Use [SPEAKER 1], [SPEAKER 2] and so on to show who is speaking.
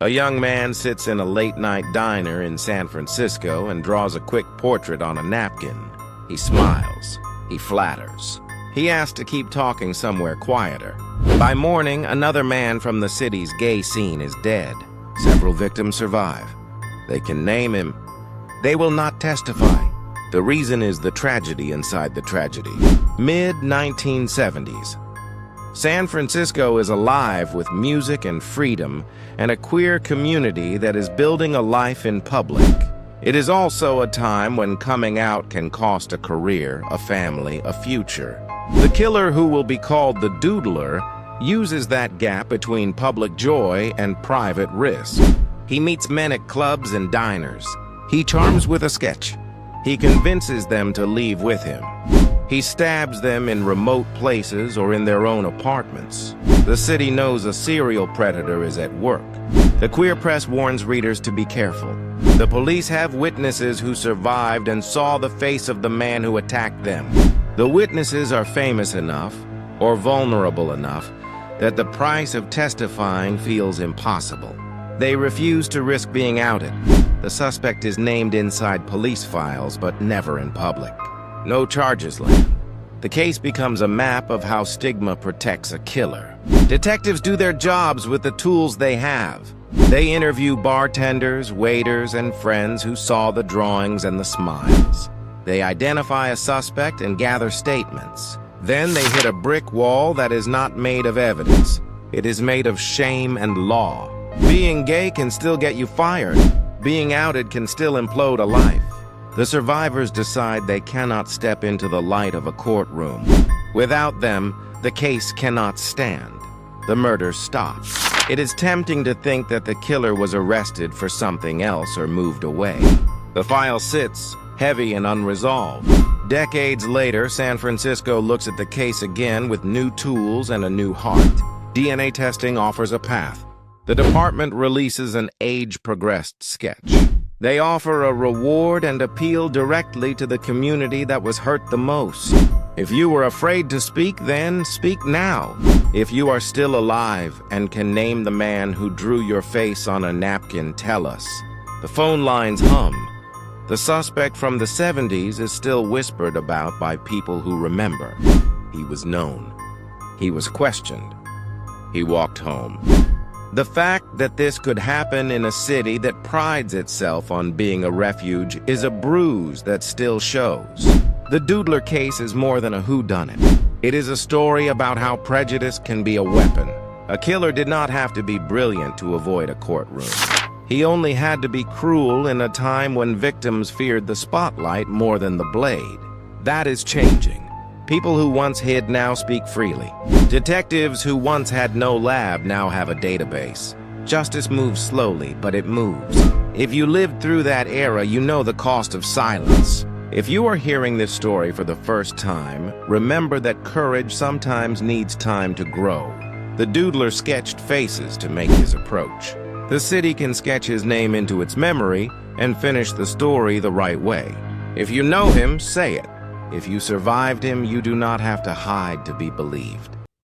[SPEAKER 1] A young man sits in a late-night diner in San Francisco and draws a quick portrait on a napkin. He smiles. He flatters. He asks to keep talking somewhere quieter. By morning, another man from the city's gay scene is dead. Several victims survive. They can name him. They will not testify. The reason is the tragedy inside the tragedy. Mid-1970s. San Francisco is alive with music and freedom and a queer community that is building a life in public. It is also a time when coming out can cost a career, a family, a future. The killer, who will be called the Doodler, uses that gap between public joy and private risk. He meets men at clubs and diners. He charms with a sketch. He convinces them to leave with him. He stabs them in remote places or in their own apartments. The city knows a serial predator is at work. The queer press warns readers to be careful. The police have witnesses who survived and saw the face of the man who attacked them. The witnesses are famous enough, or vulnerable enough, that the price of testifying feels impossible. They refuse to risk being outed. The suspect is named inside police files, but never in public. No charges land. The case becomes a map of how stigma protects a killer. Detectives do their jobs with the tools they have. They interview bartenders, waiters, and friends who saw the drawings and the smiles. They identify a suspect and gather statements. Then they hit a brick wall that is not made of evidence. It is made of shame and law. Being gay can still get you fired. Being outed can still implode a life. The survivors decide they cannot step into the light of a courtroom. Without them, the case cannot stand. The murder stops. It is tempting to think that the killer was arrested for something else or moved away. The file sits, heavy and unresolved. Decades later, San Francisco looks at the case again with new tools and a new heart. DNA testing offers a path. The department releases an age-progressed sketch. They offer a reward and appeal directly to the community that was hurt the most. If you were afraid to speak then, speak now. If you are still alive and can name the man who drew your face on a napkin, tell us. The phone lines hum. The suspect from the 70s is still whispered about by people who remember. He was known. He was questioned. He walked home. The fact that this could happen in a city that prides itself on being a refuge is a bruise that still shows. The Doodler case is more than a whodunit. It is a story about how prejudice can be a weapon. A killer did not have to be brilliant to avoid a courtroom. He only had to be cruel in a time when victims feared the spotlight more than the blade. That is changing. People who once hid now speak freely. Detectives who once had no lab now have a database. Justice moves slowly, but it moves. If you lived through that era, you know the cost of silence. If you are hearing this story for the first time, remember that courage sometimes needs time to grow. The Doodler sketched faces to make his approach. The city can sketch his name into its memory and finish the story the right way. If you know him, say it. If you survived him, you do not have to hide to be believed.